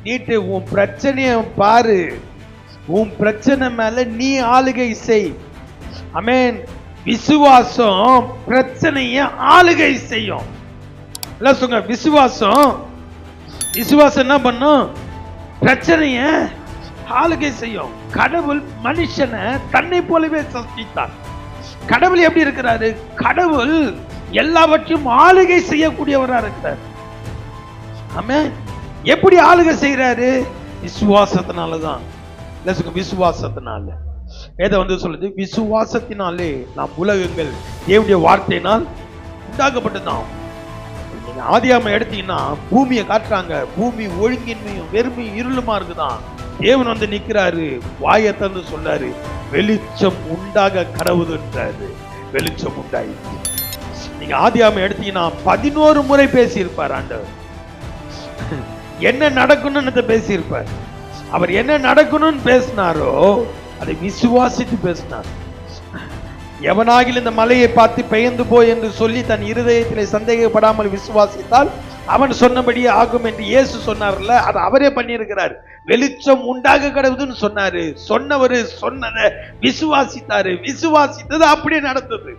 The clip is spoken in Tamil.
நீட்டு உன் பிரச்சனைய பாரு, உன் பிரச்சனை மேல நீ ஆளுகை செய். ஆமென். விசுவாசம் பிரச்சனைய ஆளுகை செய்யும். எல்லாம் சொல்லுங்க, விசுவாசம் என்ன பண்ணும்? பிரச்சனைய ஆளுகை செய்யும். கடவுள் மனுஷனை தன்னை போலவே சந்தித்தார். கடவுள் எப்படி இருக்கிறாரு? கடவுள் எல்லாவற்றையும் ஆளுகை செய்யக்கூடியவரா இருக்கிறார். ஆமென். எப்படி ஆளுகை செய்யறாரு? விசுவாசத்தினாலதான். விசுவாசத்தினால. வேதம் சொல்லுது, விசுவாசத்தினாலே நாம் உலகங்கள் தேவனுடைய வார்த்தையினால் உண்டாக்கப்பட்டதாம். ஆதியாகமம் எடுத்தீங்கன்னா பூமியை காட்டுறாங்க. பூமி ஒழுங்கின்மையும் வெறுமையும் இருளுமா இருக்குதான். தேவன் நிக்கிறாரு, வாயை தந்து சொல்றாரு, வெளிச்சம் உண்டாக கடவுதுன்றாரு. வெளிச்சம் உண்டாயிடுச்சு. நீங்க ஆதியாகமம் எடுத்தீங்கன்னா 11 முறை பேசியிருப்பார் ஆண்டவர். என்ன நடக்கணும்னு பேசியிருப்பார். அவர் என்ன நடக்கணும்னு பேசினாரோ அதை விசுவாசித்து பேசினார். எவனாகில் இந்த மலையை பார்த்து பெயர்ந்து போய் என்று சொல்லி தன் இருதயத்திலே சந்தேகப்படாமல் விசுவாசித்தால் அவன் சொன்னபடியே ஆகும் என்று இயேசு சொன்னார்ல, அதை அவரே பண்ணியிருக்கிறார். வெளிச்சம் உண்டாக கடவுதுன்னு சொன்னாரு. சொன்னவரு சொன்னதை விசுவாசித்தாரு. விசுவாசித்தது அப்படியே நடந்தது.